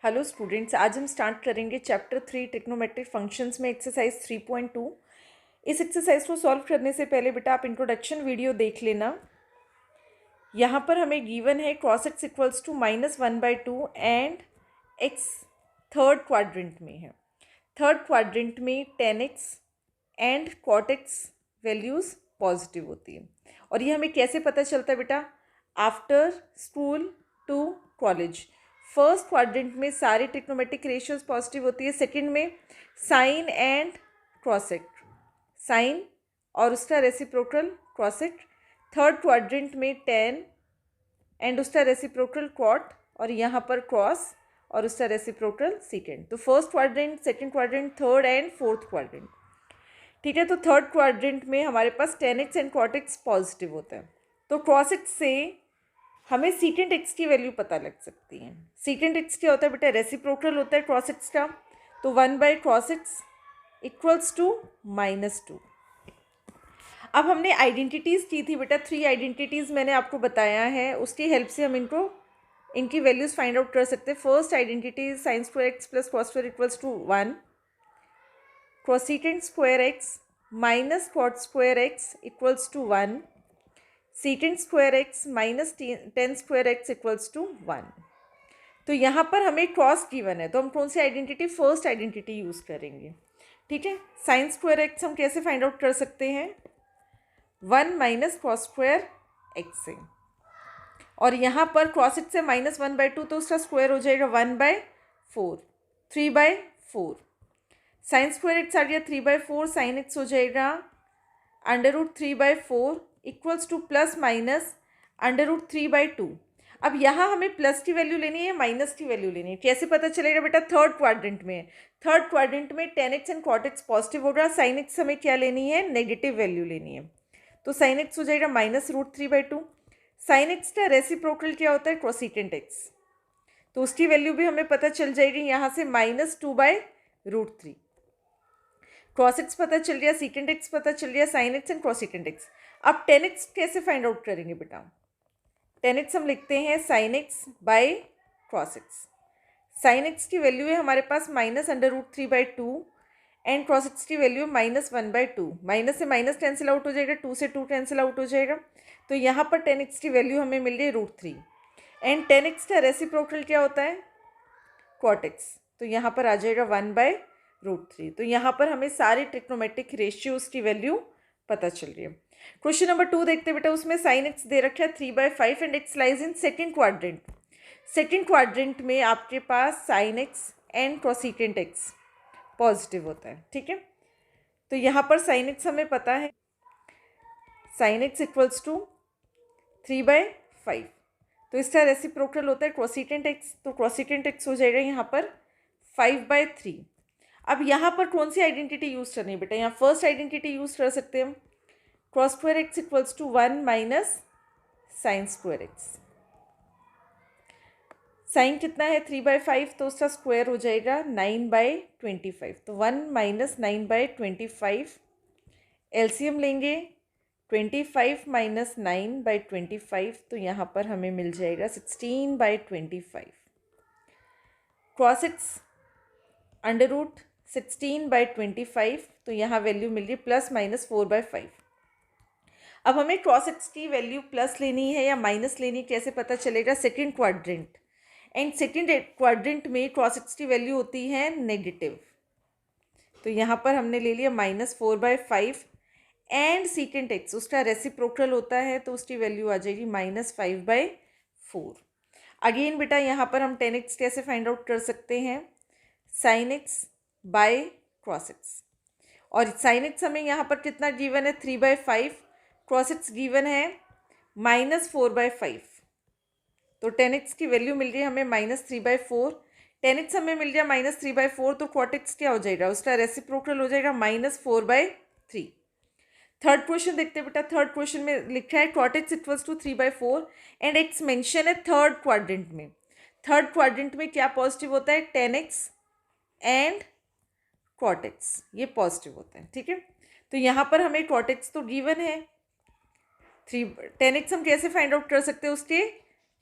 Hello students, आज हम start करेंगे चैप्टर 3 ट्रिग्नोमेट्रिक फंक्शंस में एक्सरसाइज 3.2। इस एक्सरसाइज को सॉल्व करने से पहले बेटा आप इंट्रोडक्शन वीडियो देख लेना। यहाँ पर हमें गिवन है cos x equals to -1/2 and x third quadrant में है। थर्ड क्वाड्रेंट में tan x and cot x values positive होती है। और ये हमें कैसे पता चलता है बेटा? After school to college first quadrant में सारे ट्रिग्नोमेट्रिक रेशियोज पॉजिटिव होती है। सेकंड में साइन एंड क्रॉसेक्ट, साइन और उसका रेसिप्रोकल क्रॉसेक्ट। थर्ड क्वाड्रेंट में टेन एंड उसका रेसिप्रोकल कॉट, और यहाँ पर क्रॉस और उसका रेसिप्रोकल सेकेंड। तो first quadrant, second quadrant, third and fourth quadrant. ठीक है, तो थर्ड क्वाड्रेंट में हमारे पास tan x and cot x positive होता है। तो cos x से हमें सीकेंट x की वैल्यू पता लग सकती है। सीकेंट x क्या होता है बेटा? रेसिप्रोकल होता है cos x का। तो 1/cos x इक्वल्स टू -2। अब हमने आइडेंटिटीज़ की थी बेटा, 3 आइडेंटिटीज़ मैंने आपको बताया है, उसकी हेल्प से हम इनकी वैल्यूज़ फाइंड आउट कर सकते हैं। First identity sin square x plus cos square equals to 1, cosecant square x minus cot square x equals to 1, secant square x minus tan square x equals to 1। तो यहाँ पर हमें cross given है, तो हम कौन सी आइडेंटिटी? फर्स्ट आइडेंटिटी यूज़ करेंगे। ठीक है, साइन स्क्वायर एक्स हम कैसे फाइंड आउट कर सकते हैं? 1 माइनस कॉस स्क्वायर एक्स से, और यहाँ पर क्रॉस एक्स से -1/2, तो उसका स्क्वायर हो जाएगा 1/4, 3/4। साइन स्क्वायर एक्स आ गया 3/4, साइन एक्स हो जाएगा √3/4 इक्वल्स टू प्लस माइनस √3/2। अब यहाँ हमें प्लस की वैल्यू लेनी है, माइनस की वैल्यू लेनी है। कैसे पता चलेगा बेटा? थर्ड क्वाड्रेंट में, थर्ड क्वाड्रेंट में tan x and cot x positive होगा। साइन एक्स हमें क्या लेनी है? नेगेटिव वैल्यू लेनी है। तो साइन एक्स हो जाएगा -√3/2। साइन एक्स का रेसिप्रोकल क्या होता है? कोसेकेंट एक्स, तो उसकी वैल्यू भी हमें पता चल जाएगी यहाँ से -2/√3। cos x पता चल गया, सेकेंड एक्स पता चल गया, sign x and cosecant x. अब tan x कैसे फाइंड आउट करेंगे बेटा? tan x हम लिखते हैं sin x by cos x। sin x की वैल्यू है हमारे पास -√3/2 एंड cos x की वैल्यू -1/2। माइनस से माइनस कैंसिल आउट हो जाएगा, 2 से 2 कैंसिल आउट हो जाएगा। तो यहाँ पर tan x की वैल्यू हमें मिल रही है √3 एंड tan x का रेसिप्रोकल क्या होता है? cot x, तो यहाँ पर आ जाएगा 1/√3। तो यहाँ पर हमें सारे ट्रिग्नोमेट्रिक रेशियोज की वैल्यू पता चल रही है। क्वेश्चन नंबर 2 देखते बेटा, उसमें साइन एक्स दे रखा है 3/5 and x lies in second quadrant. Second quadrant में आपके पास sine x and cosecant x positive होता है। ठीक है, तो यहाँ पर साइन एक्स हमें पता है, साइन एक्स इक्वल्स टू 3/5, तो इसका रेसिप्रोकल होता है कोसेकेंट एक्स, तो कोसेकेंट एक्स हो जाएगा यहाँ पर 5/3। अब यहाँ पर कौन सी आइडेंटिटी यूज़ करनी है बेटा? यहाँ फर्स्ट आइडेंटिटी यूज़ कर सकते हैं हम, cos square x equals to 1 minus sine square x. Sine कितना है? 3/5, तो उसका स्क्वायर हो जाएगा 9/25। तो 1 माइनस 9/25, एलसीएम लेंगे 25 माइनस 9/25, तो यहाँ पर हमें मिल जाएगा 16/25। cos x √16/25, तो यहाँ वैल्यू मिल रही प्लस माइनस 4/5। अब हमें cos x की वैल्यू प्लस लेनी है या माइनस लेनी है, कैसे पता चलेगा? Second quadrant, and second quadrant में cos x की वैल्यू होती है नेगेटिव, तो यहाँ पर हमने ले लिया -4/5 एंड सेकंड x उसका रेसिप्रोकल होता है, तो उसकी वैल्यू आ जाएगी -5/4। अगेन बेटा यहाँ पर हम tan x कैसे फाइंड आउट कर सकते हैं? sin x by cos x, और sin x हमें यहाँ पर कितना गिवन है? 3/5, cos x गिवन है -4/5, तो tan x की वैल्यू मिल रही है हमें -3/4। tan x हमें मिल गया -3/4, तो cot x क्या हो जाएगा? उसका रेसिप्रोकल हो जाएगा -4/3। थर्ड क्वेश्चन देखते हैं बेटा, थर्ड क्वेश्चन में लिखा है cot x equals to 3/4 and x mention है थर्ड क्वाड्रेंट में। थर्ड क्वाड्रेंट में क्या पॉजिटिव होता है? tan x and cot x, ये पॉजिटिव होता है। ठीक है, तो यहाँ पर हमें cot x तो गिवन है 3, tan x हम कैसे फाइंड आउट कर सकते हैं? उसके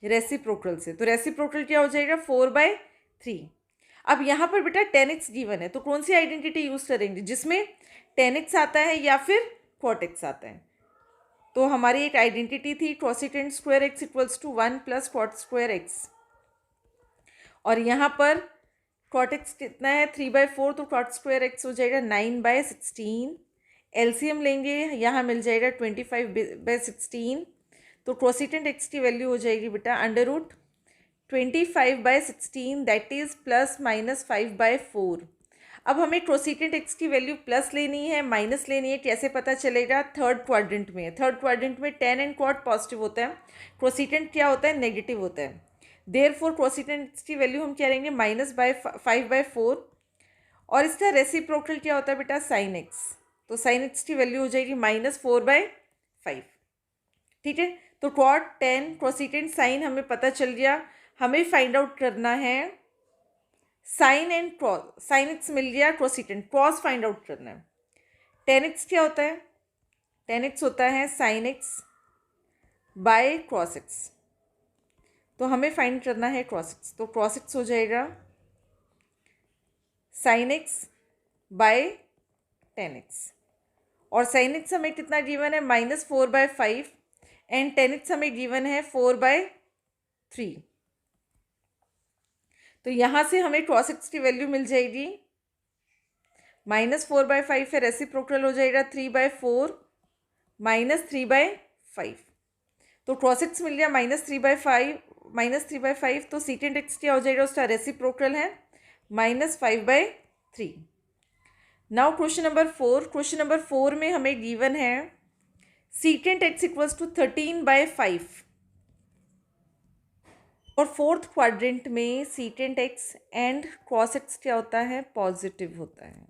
रेसिप्रोकल से, तो रेसिप्रोकल क्या हो जाएगा? 4/3 3। अब यहाँ पर बेटा 10x गिवन है, तो कौन सी आइडेंटिटी यूज़ करेंगे जिसमें 10x आता है या फिर cot x आता है। तो हमारी एक आइडेंटिटी थी cosecant square x equals to 1 plus cot square x, और यहाँ पर cot x कितना है 3/4, तो cot स्क्वायर x हो जाएगा 9/16। एलसीएम लेंगे, यहाँ मिल जाएगा 25/16, तो cosecant x की वैल्यू हो जाएगी बेटा √25/16, दैट इज़ प्लस माइनस 5/4। अब हमें cosecant x की वैल्यू प्लस लेनी है माइनस लेनी है, कैसे पता चलेगा? थर्ड क्वाड्रेंट में, थर्ड क्वाड्रेंट में tan एंड cot पॉजिटिव होता है, cosecant क्या होता है? नेगेटिव होता है। देयरफॉर cosecant x की वैल्यू हम क्या लेंगे? -5/4, और इसका रेसिप्रोकल क्या होता है बेटा? sin x, तो sin x की वैल्यू हो जाएगी -4/5। ठीक है, तो cot tan cosecant sin हमें पता चल गया। हमें फाइंड आउट करना है sine and cos. Sine x मिल गया, cosecant cos फाइंड आउट करना है। tan x क्या होता है? tan x होता है sin x by cos x, तो हमें फाइंड करना है cos x, तो cos x हो जाएगा sin x by tan x, और sin x हमें कितना गिवन है? -4/5, एंड tan x हमें गिवन है 4/3। तो यहाँ से हमें cos x की वैल्यू मिल जाएगी -4/5 है, रेसिप्रोकल हो जाएगा 3/4 -3/5, तो cos x मिल गया -3/5, तो secant x क्या हो जाएगा? उसका रेसिप्रोकल है -5/3। Now question number 4। Question number 4 में हमें गिवन है secant x इक्वल्स टू 13/5, और फोर्थ क्वाड्रेंट में secant x and cos x क्या होता है? पॉजिटिव होता है।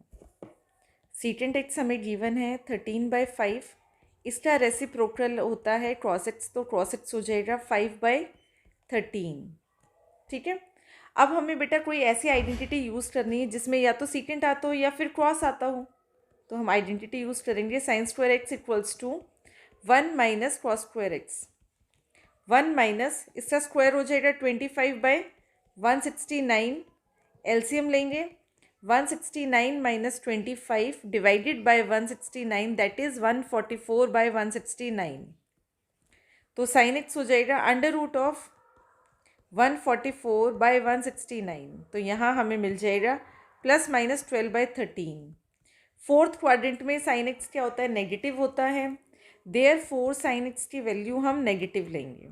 secant x हमें गिवन है 13/5, इसका रेसिप्रोकल होता है cos x, तो cos x हो जाएगा 5/13। ठीक है, अब हमें बेटा कोई ऐसी आइडेंटिटी यूज़ करनी है जिसमें या तो secant आता हो या फिर cos आता हो, तो हम आइडेंटिटी यूज़ करेंगे sin square x equals to 1 minus cos square x। 1 minus इसका स्क्वायर हो जाएगा 25/169, एलसीएम लेंगे 169 minus 25 divided by 169, that is 144/169, तो sin x हो जाएगा √144/169, तो यहाँ हमें मिल जाएगा ±12/13। फोर्थ क्वाड्रेंट में sin x क्या होता है? नेगेटिव होता है, देयरफॉर sin x की वैल्यू हम नेगेटिव लेंगे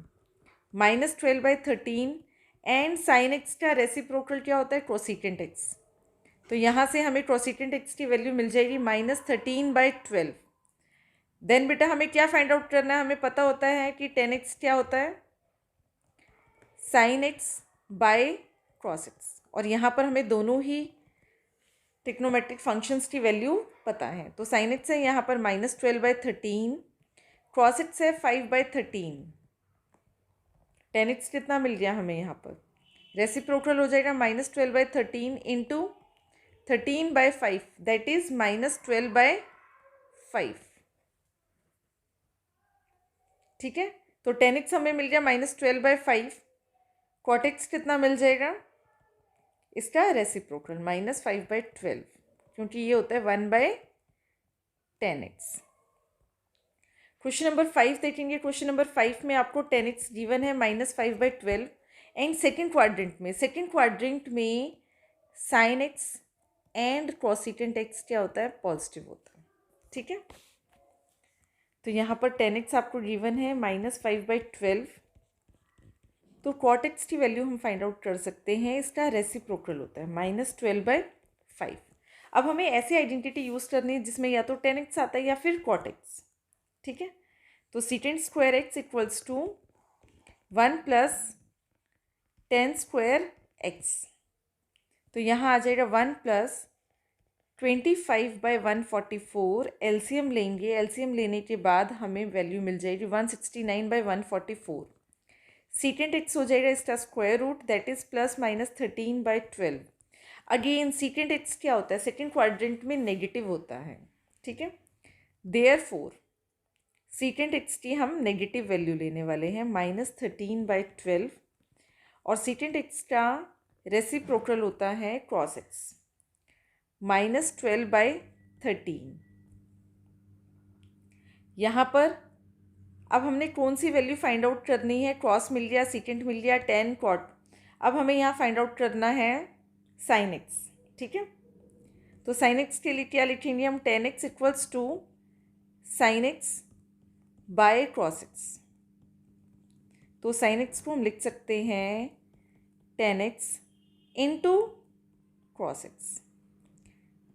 -12/13, एंड sin x का रेसिप्रोकल क्या होता है? cosecant x, तो यहाँ से हमें cosecant x की वैल्यू मिल जाएगी -13/12। देन बेटा हमें क्या फाइंड आउट करना है? हमें पता होता है कि tan x क्या होता है? sin x by cos x, और यहाँ पर हमें दोनों ही ट्रिग्नोमेट्रिक फंक्शंस की वैल्यू पता है, तो sin x है यहाँ पर -12/13, cos x है 5/13, tan x कितना मिल गया हमें? यहाँ पर रेसिप्रोकल हो जाएगा -12/13 इंटू 13/5, दैट इज -12/5। ठीक है, तो tan x हमें मिल गया -12/5, cot x कितना मिल जाएगा? इसका रेसिप्रोकल -5/12, क्योंकि ये होता है 1/10x। क्वेश्चन नंबर 5 देखेंगे। क्वेश्चन नंबर 5 में आपको tan x गिवन है -5/12, एंड सेकेंड क्वाड्रेंट में sin x and cosecant x क्या होता है? पॉजिटिव होता है। ठीक है, तो यहाँ पर tan x आपको गिवन है -5/12, तो cot x की वैल्यू हम फाइंड आउट कर सकते हैं, इसका रेसिप्रोकल होता है -12/5। अब हमें ऐसी आइडेंटिटी यूज़ करनी है जिसमें या तो tan x आता है या फिर cot x। ठीक है, तो secant square x equals to 1 plus tan square x, तो यहाँ आ जाएगा 1 प्लस 25/144, एलसीएम लेंगे, एलसीएम लेने के बाद हमें वैल्यू मिल जाएगी 169/144। secant x हो जाएगा इसका square root, that is ±13/12। Again secant x क्या होता है? सेकेंड क्वाड्रेंट में नेगेटिव होता है। ठीक है, देयरफॉर secant x की हम नेगेटिव वैल्यू लेने वाले हैं -13/12, और secant x का रेसिप्रोकल होता है क्रॉस एक्स, -12/13। यहाँ पर अब हमने कौन सी वैल्यू फाइंड आउट करनी है, क्रॉस मिल गया, सीकेंट मिल गया, टेन कॉट। अब हमें यहाँ फाइंड आउट करना है साइन एक्स, ठीक है। तो साइन एक्स के लिए क्या लिखेंगे हम, 10x equals to sine x by cross x. तो साइन एक्स को हम लिख सकते हैं 10x into cross x.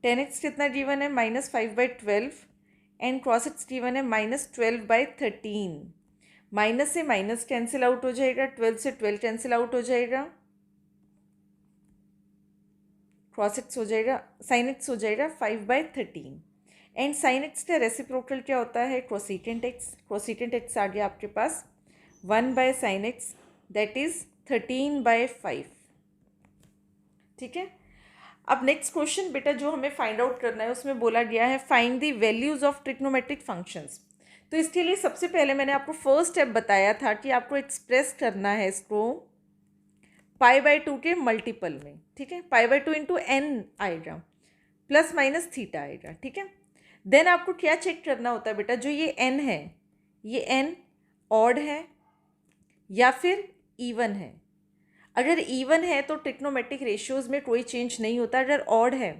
10x कितना गिवन है, -5/12 एंड क्रॉस एक्स गिवन है -12/13। माइनस से माइनस कैंसिल आउट हो जाएगा, 12 से 12 कैंसिल आउट हो जाएगा, क्रॉस एक्स हो जाएगा, साइन एक्स हो जाएगा 5/13। एंड साइन एक्स का रेसिप्रोकल क्या होता है, क्रोसीटेंट एक्स। क्रोसीटेंट एक्स आ गया आपके पास 1/sin x, दैट इज 13/5, ठीक है। अब नेक्स्ट क्वेश्चन बेटा जो हमें फाइंड आउट करना है उसमें बोला गया है find the values of trigonometric functions. तो इसके लिए सबसे पहले मैंने आपको फर्स्ट स्टेप बताया था कि आपको एक्सप्रेस करना है इसको π/2 के मल्टीपल में, ठीक है। π/2 इंटू n आएगा, प्लस माइनस थीटा आएगा, ठीक है। देन आपको क्या चेक करना होता है बेटा, जो ये n है, ये n ऑड है या फिर इवन है। अगर इवन है तो ट्रिग्नोमेट्रिक रेशियोज़ में कोई चेंज नहीं होता, अगर ऑड है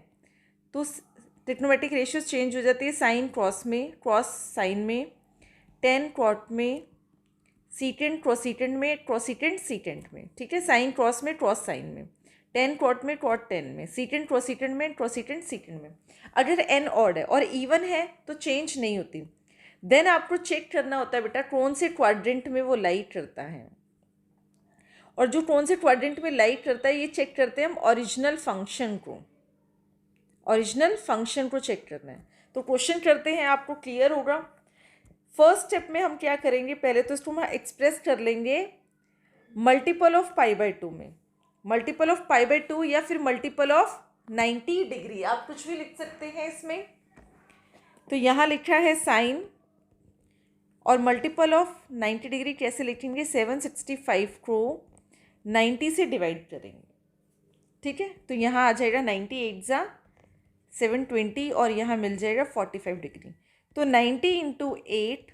तो ट्रिग्नोमेट्रिक रेशियोज चेंज हो जाती है, साइन क्रॉस में, क्रॉस साइन में, टेन कॉट में, सीटेंट क्रॉसीटेंट में, क्रॉसीटेंट सीटेंट में, ठीक है। साइन क्रॉस में, क्रॉस साइन में, टेन कॉट में, कॉट टेन में, सीटेंट क्रॉसीटेंट में, क्रॉसीटेंट सीटेंट में। अगर एन ऑड है और इवन है तो चेंज नहीं होती। देन आपको चेक करना होता है बेटा कौन से क्वाड्रेंट में वो लाई करता है, और जो कौन से क्वाड्रेंट में लाई करता है ये चेक करते हैं हम ओरिजिनल फंक्शन को, ओरिजिनल फंक्शन को चेक करना है। तो क्वेश्चन करते हैं, आपको क्लियर होगा। फर्स्ट स्टेप में हम क्या करेंगे, पहले तो इसको हम एक्सप्रेस कर लेंगे मल्टीपल ऑफ π/2 में, मल्टीपल ऑफ π/2 या फिर मल्टीपल ऑफ 90 डिग्री, आप कुछ भी लिख सकते हैं इसमें। तो यहाँ लिखा है साइन, और मल्टीपल ऑफ 90 डिग्री कैसे लिखेंगे, 765 को 90 से डिवाइड करेंगे, ठीक है। तो यहाँ आ जाएगा 98 × 720 और यहाँ मिल जाएगा 45 डिग्री। तो 90 × 8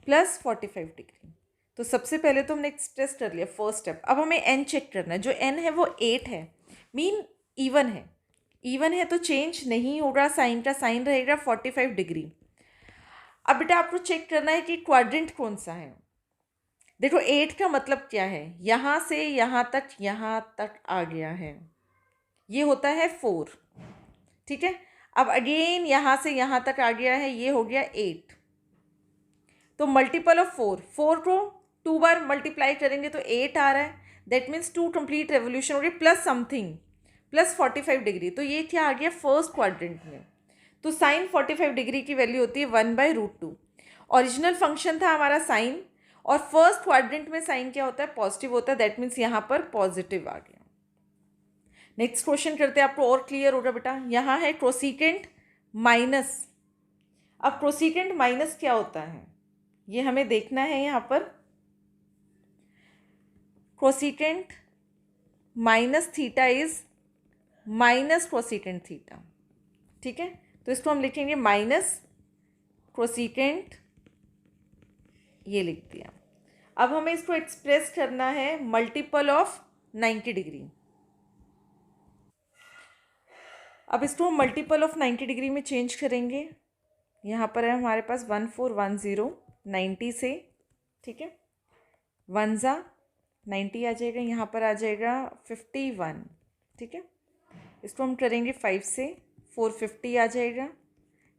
+ 45 डिग्री। तो सबसे पहले तो हमने एक्सप्रेस कर लिया फर्स्ट स्टेप। अब हमें n चेक करना है, जो n है वो 8 है, मीन इवन है, इवन है तो चेंज नहीं होगा, साइन का साइन रहेगा 45 डिग्री। अब बेटा आपको चेक करना है कि क्वाड्रेंट कौन सा है। देखो 8 का मतलब क्या है, यहाँ से यहाँ तक आ गया है, ये होता है 4, ठीक है। अब अगेन यहाँ से यहाँ तक आ गया है, ये हो गया 8। तो मल्टीपल ऑफ 4 को 2 बार मल्टीप्लाई करेंगे तो 8 आ रहा है, दैट मीन्स 2 कंप्लीट रेवोल्यूशन हो गई, प्लस समथिंग प्लस 45 डिग्री। तो ये क्या आ गया फर्स्ट क्वाड्रेंट में। तो साइन 45 डिग्री की वैल्यू होती है 1/√2। ओरिजिनल फंक्शन था हमारा साइन, और फर्स्ट क्वाड्रेंट में साइन क्या होता है, पॉजिटिव होता है, दैट मीन्स यहाँ पर पॉजिटिव आ गया। नेक्स्ट क्वेश्चन करते हैं, आपको और क्लियर होगा बेटा। यहाँ है क्रोसीटेंट माइनस। अब क्रोसीटेंट माइनस क्या होता है ये हमें देखना है। यहाँ पर cosecant minus theta is minus cosecant theta, ठीक है। तो इसको हम लिखेंगे माइनस क्रोसीटेंट, ये लिख दिया। अब हमें इसको एक्सप्रेस करना है मल्टीपल ऑफ 90 डिग्री। अब इसको हम मल्टीपल ऑफ 90 डिग्री में चेंज करेंगे। यहाँ पर है हमारे पास 1410 90 से, ठीक है, 1 × 90 आ जाएगा, यहाँ पर आ जाएगा 51, ठीक है। इसको हम करेंगे 5 से, 450 आ जाएगा,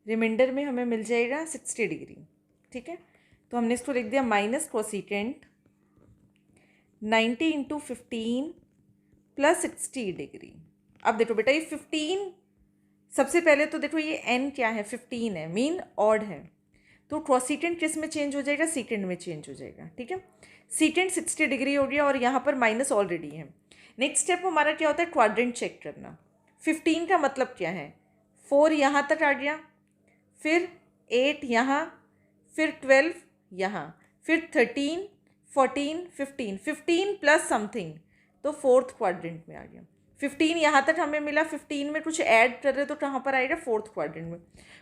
रिमाइंडर में हमें मिल जाएगा 60 डिग्री, ठीक है। तो हमने इसको लिख दिया माइनस कोसिकेंट 90 × 15 + 60 डिग्री। अब देखो बेटा ये 15, सबसे पहले तो देखो ये n क्या है, 15 है, मीन ऑड है, तो कोसिकेंट किस में चेंज हो जाएगा, सीकेंड में चेंज हो जाएगा, ठीक है। सीकेंड 60 डिग्री हो गया और यहाँ पर माइनस ऑलरेडी है। नेक्स्ट स्टेप हमारा क्या होता है, क्वाड्रेंट चेक करना। 15 का मतलब क्या है, 4 यहाँ तक आ गया, फिर 8 यहाँ, फिर 12 यहाँ, फिर 13 14 15 15 प्लस समथिंग तो फोर्थ क्वाड्रेंट में आ गया। 15 यहाँ तक हमें मिला, 15 में कुछ ऐड कर रहे तो कहाँ पर आएगा, फोर्थ क्वाड्रेंट में।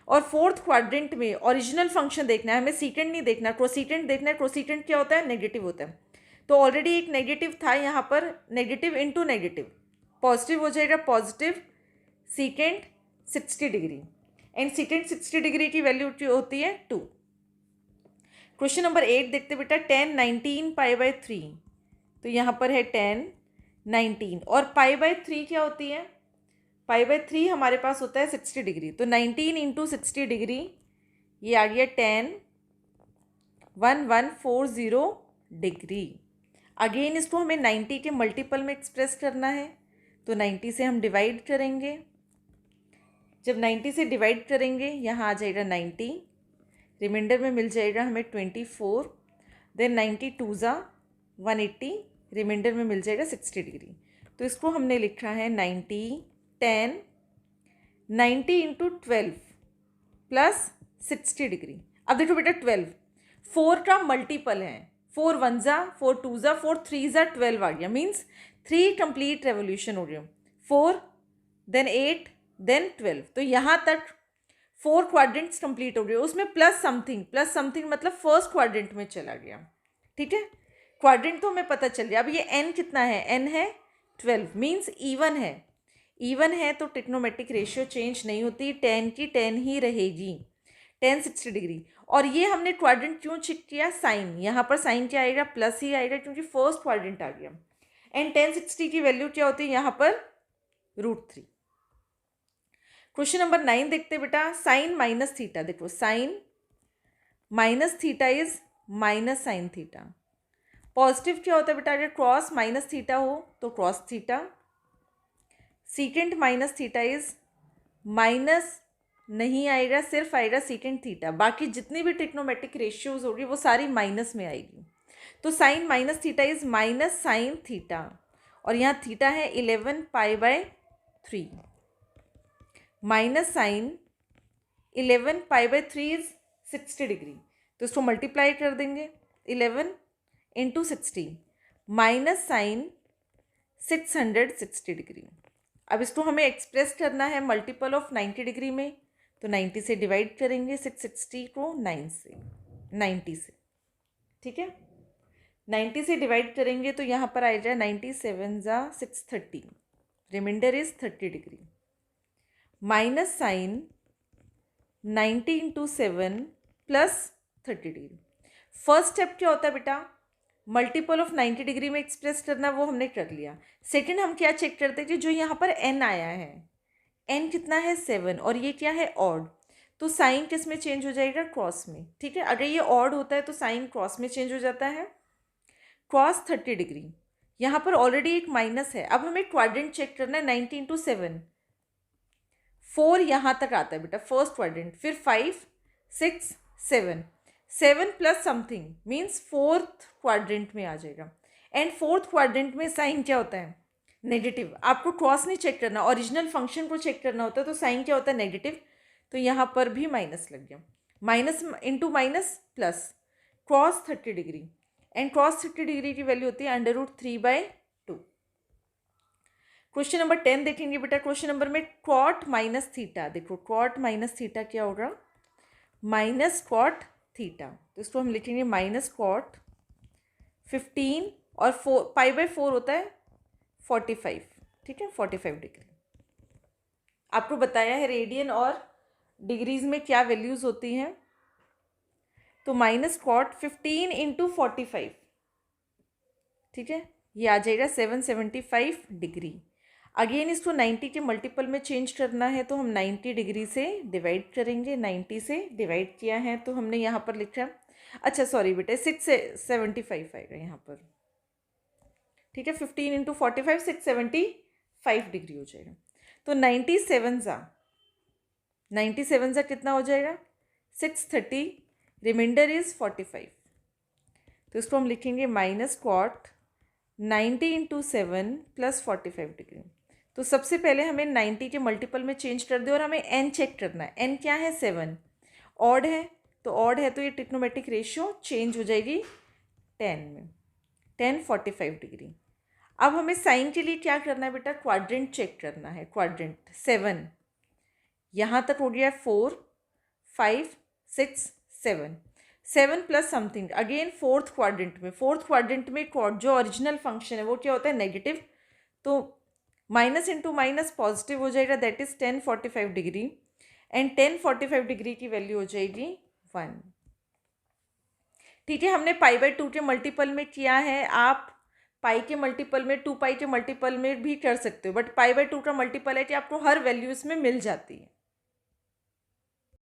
और फोर्थ क्वाड्रेंट में ओरिजिनल फंक्शन देखना है हमें, सीकेंड नहीं देखना, क्रोसीटेंट देखना है। क्रोसीटेंट क्या होता है, नेगेटिव होता है। तो ऑलरेडी एक नेगेटिव था यहाँ पर, नेगेटिव इंटू नेगेटिव, पॉजिटिव हो जाएगा, पॉजिटिव सीकेंड 60 डिग्री, एंड सीकेंड 60 डिग्री की वैल्यू होती है 2। क्वेश्चन नंबर 8 देखते बेटा, 10 19 π/3। तो यहाँ पर है 10 19, और π/3 क्या होती है, π/3 हमारे पास होता है 60 डिग्री। तो 19 इंटू 60 डिग्री, ये आ गया 10 1140 डिग्री। अगेन इसको हमें 90 के मल्टीपल में एक्सप्रेस करना है, तो 90 से हम डिवाइड करेंगे। जब 90 से डिवाइड करेंगे यहाँ आ जाएगा 90, रिमाइंडर में मिल जाएगा हमें 24, देन 90 2 ज़ा 180, रिमाइंडर में मिल जाएगा 60 डिग्री। तो इसको हमने लिखा है 90 10 90 इंटू 12 प्लस 60 डिग्री। अब देखो बेटा 12 4 का मल्टीपल है, 4 1 ज़ा 4 2 ज़ा 4 3 ज़ा 12 आ गया, मीन्स 3 कंप्लीट रेवोल्यूशन हो गया, 4 देन 8 देन 12। तो यहाँ तक 4 क्वाड्रेंट्स कंप्लीट हो गए, उसमें प्लस समथिंग मतलब फर्स्ट क्वाड्रेंट में चला गया। ठीक है, क्वाड्रेंट तो हमें पता चल गया। अब ये n कितना है, n है 12, मीन्स इवन है। इवन है तो ट्रिग्नोमेट्रिक रेशियो चेंज नहीं होती, 10 की 10 ही रहेगी, 10 60 डिग्री। और ये हमने क्वाड्रेंट क्यों चेक किया, साइन, यहाँ पर साइन क्या आएगा, प्लस ही आएगा, क्योंकि फर्स्ट क्वाड्रेंट आ गया। एंड 10 60 की वैल्यू क्या होती है यहाँ पर, √3। क्वेश्चन नंबर 9 देखते बेटा, साइन माइनस थीटा। देखो sine minus theta is minus sine theta. Positive क्या होता है बेटा, अगर क्रॉस माइनस थीटा हो तो cross theta. Secant minus theta is minus नहीं आएगा, सिर्फ आएगा सीकेंट थीटा, बाकी जितनी भी ट्रिग्नोमेट्रिक रेशियोज होगी वो सारी माइनस में आएगी। तो sine minus theta is minus sine theta, और यहाँ थीटा है 11 π/3, माइनस साइन 11 π/3 इज 60 डिग्री। तो इसको मल्टीप्लाई कर देंगे, 11 इंटू 60 माइनस साइन 660 डिग्री। अब इसको हमें एक्सप्रेस करना है मल्टीपल ऑफ 90 डिग्री में, तो 90 से डिवाइड करेंगे 660 को 90 से। ठीक है, 90 से डिवाइड करेंगे तो यहाँ पर आ जाए 97 ज़ा 630, remainder is 30 degree, minus sine 90 into 7 plus 30 degree. First step क्या होता है बेटा, मल्टीपल ऑफ 90 डिग्री में एक्सप्रेस करना, वो हमने कर लिया। सेकंड हम क्या चेक करते हैं कि जो यहाँ पर n आया है, n कितना है 7, और ये क्या है ऑड, तो साइन किस में चेंज हो जाएगा, क्रॉस में। ठीक है, अगर ये ऑड होता है तो साइन क्रॉस में चेंज हो जाता है, क्रॉस 30 डिग्री। यहाँ पर ऑलरेडी एक माइनस है, अब हमें क्वाड्रेंट चेक करना है, 90 इंटू 7, 4 यहाँ तक आता है बेटा फर्स्ट क्वाड्रेंट, फिर 5 6 7 plus something means fourth quadrant में आ जाएगा। एंड फोर्थ क्वाड्रेंट में साइन क्या होता है, नेगेटिव। आपको क्रॉस नहीं चेक करना, ओरिजिनल फंक्शन को चेक करना होता है, तो साइन क्या होता है, नेगेटिव। तो यहाँ पर भी माइनस लग गया, minus into minus plus, cross 30 degree, and cross 30 degree की वैल्यू होती है √3/2। क्वेश्चन नंबर 10 देखेंगे बेटा। क्वेश्चन नंबर में कॉट माइनस थीटा, देखो कॉट माइनस थीटा क्या होगा, माइनस कॉट थीटा। तो इसको हम लिखेंगे माइनस कॉट 15, और 4 π/4 होता है 45। ठीक है, 45 डिग्री। आपको बताया है रेडियन और डिग्रीज में क्या वैल्यूज़ होती हैं। तो माइनस कॉट 15 इंटू 45, ठीक है, ये आ जाएगा 775 डिग्री। अगेन इसको 90 के मल्टीपल में चेंज करना है, तो हम 90 डिग्री से डिवाइड करेंगे। 90 से डिवाइड किया है तो हमने यहाँ पर लिखा, अच्छा सॉरी बेटा 675 आएगा यहाँ पर। ठीक है, 15 इंटू 45 675 डिग्री हो जाएगा। तो 97 ज़ा कितना हो जाएगा, 630, रिमाइंडर इज 45। तो इसको हम लिखेंगे minus cot 90 into 7 plus 45 degree. तो सबसे पहले हमें 90 के मल्टीपल में चेंज कर दे, और हमें n चेक करना है। n क्या है, 7, ऑड है, तो ये ट्रिग्नोमेट्रिक रेशियो चेंज हो जाएगी 10 में, 10 45 डिग्री। अब हमें साइन के लिए क्या करना है बेटा, क्वाड्रेंट चेक करना है। क्वाड्रेंट 7, यहाँ तक हो गया 4 5 6 7, 7 plus something again fourth quadrant में। फोर्थ क्वाड्रेंट में जो ओरिजिनल फंक्शन है वो क्या होता है, नेगेटिव, तो माइनस इंटू माइनस पॉजिटिव हो जाएगा, that is 1045 degree, and 1045 degree की वैल्यू हो जाएगी 1। ठीक है, हमने पाई बाय 2 के मल्टीपल में किया है, आप पाई के मल्टीपल में 2 पाई के मल्टीपल में भी कर सकते हो, बट पाई बाय 2 का मल्टीपल है कि आपको हर वैल्यू इसमें मिल जाती है।